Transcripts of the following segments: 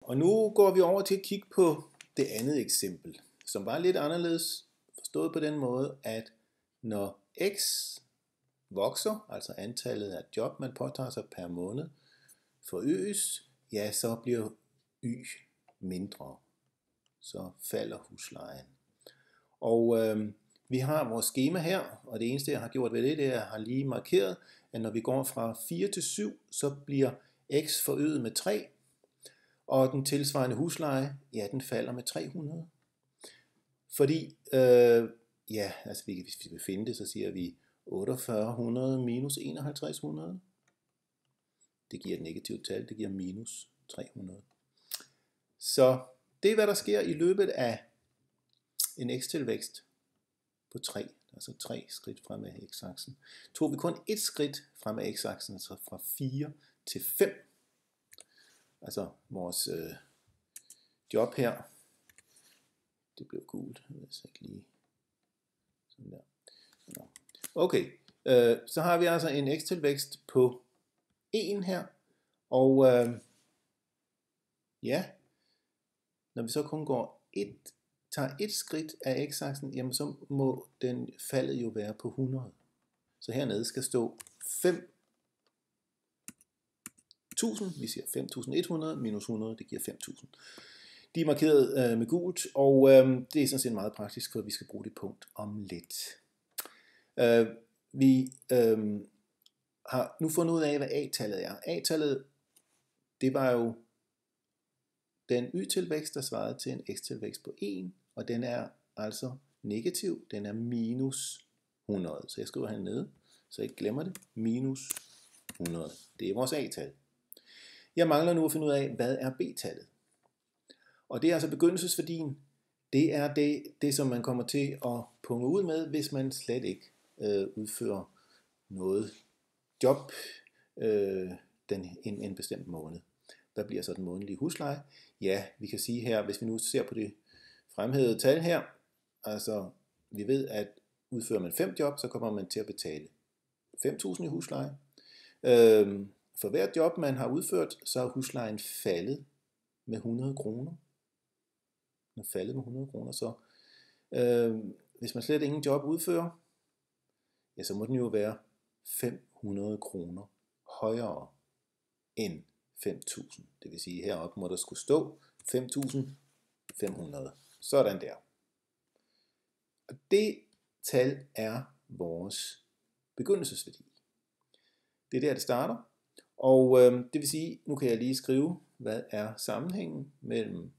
Og nu går vi over til at kigge på det andet eksempel, som var lidt anderledes forstået på den måde, at når x vokser, altså antallet af job, man påtager sig per måned, forøges, ja, så bliver y mindre. Så falder huslejen. Og vi har vores skema her, og det eneste jeg har gjort ved det, er at jeg har lige markeret, at når vi går fra 4 til 7, så bliver x forøget med 3, og den tilsvarende husleje, ja, den falder med 300. Fordi, ja, altså hvis vi vil finde det, så siger vi 4800 minus 5100. Det giver et negativt tal, det giver minus 300. Så det er, hvad der sker i løbet af en x-tilvækst på 3, altså 3 skridt frem af x-aksen. Tog vi kun et skridt frem af x-aksen, altså fra 4 til 5. Altså vores job her, det blev gult, hvis jeg ikke lige sådan der. Okay, så har vi altså en x-tilvækst på 1 her, og ja, når vi så kun tager et skridt af x-aksen, jamen så må den faldet jo være på 100. Så hernede skal stå 5.000, vi siger 5.100 minus 100, det giver 5.000. De er markeret med gult, og det er sådan set meget praktisk, for vi skal bruge det punkt om lidt. Vi har nu fundet ud af, hvad a-tallet er. A-tallet, det var jo den y-tilvækst, der svarede til en x-tilvækst på 1, og den er altså negativ, den er minus 100. Så jeg skriver hernede, så jeg ikke glemmer det, minus 100. Det er vores a-tal. Jeg mangler nu at finde ud af, hvad er b-tallet. Og det er altså begyndelsesværdien. Det er det, som man kommer til at punge ud med, hvis man slet ikke udfører noget job en bestemt måned. Hvad bliver så den månedlige husleje? Ja, vi kan sige her, hvis vi nu ser på det fremhævede tal her, altså vi ved, at udfører man 5 job, så kommer man til at betale 5.000 i husleje. For hvert job, man har udført, så er huslejen faldet med 100 kroner. Den er faldet med 100 kroner, så hvis man slet ingen job udfører, ja, så må den jo være 500 kroner højere end 5.000. Det vil sige, heroppe må der skulle stå 5.500. Sådan der. Og det tal er vores begyndelsesværdi. Det er der, det starter. Og det vil sige, nu kan jeg lige skrive, hvad er sammenhængen mellem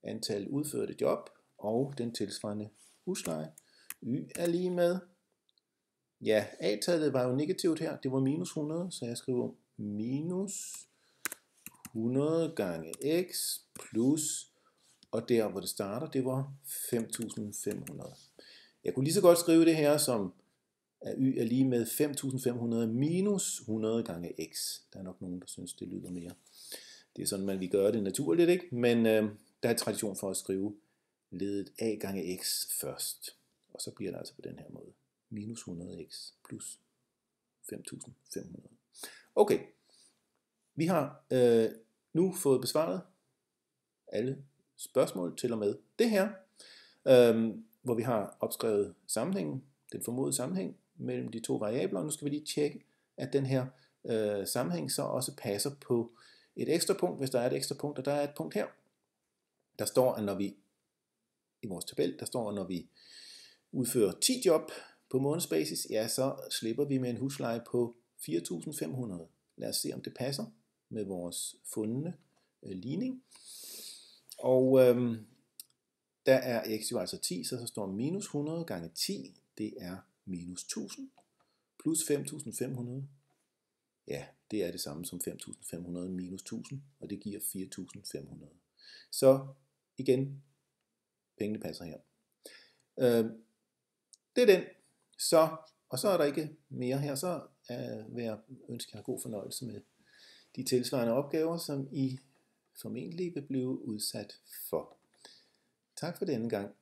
antal udførte job og den tilsvarende husleje. Y er lige med, ja, a-tallet var jo negativt her, det var minus 100, så jeg skriver minus 100 gange x plus, og der hvor det starter, det var 5.500. Jeg kunne lige så godt skrive det her som, at y er lige med 5.500 minus 100 gange x. Der er nok nogen, der synes, det lyder mere. Det er sådan, man vil gøre det naturligt, ikke? Men der er tradition for at skrive ledet a gange x først. Og så bliver det altså på den her måde. Minus 100x plus 5.500. Okay, vi har nu fået besvaret alle spørgsmål til og med det her, hvor vi har opskrevet sammenhængen, den formodede sammenhæng mellem de to variabler. Og nu skal vi lige tjekke, at den her sammenhæng så også passer på et ekstra punkt, hvis der er et ekstra punkt, og der er et punkt her. Der står, at når vi i vores tabel, der står, at når vi udfører 10 job på månedsbasis, ja, så slipper vi med en husleje på 4.500. Lad os se, om det passer med vores fundne ligning. Og der er x jo altså 10, så står minus 100 gange 10, det er minus 1000, plus 5.500. Ja, det er det samme som 5.500 minus 1000, og det giver 4.500. Så igen, pengene passer her. Det er den. Og så er der ikke mere her, så vil jeg ønske jer god fornøjelse med de tilsvarende opgaver, som I formentlig vil blive udsat for. Tak for denne gang.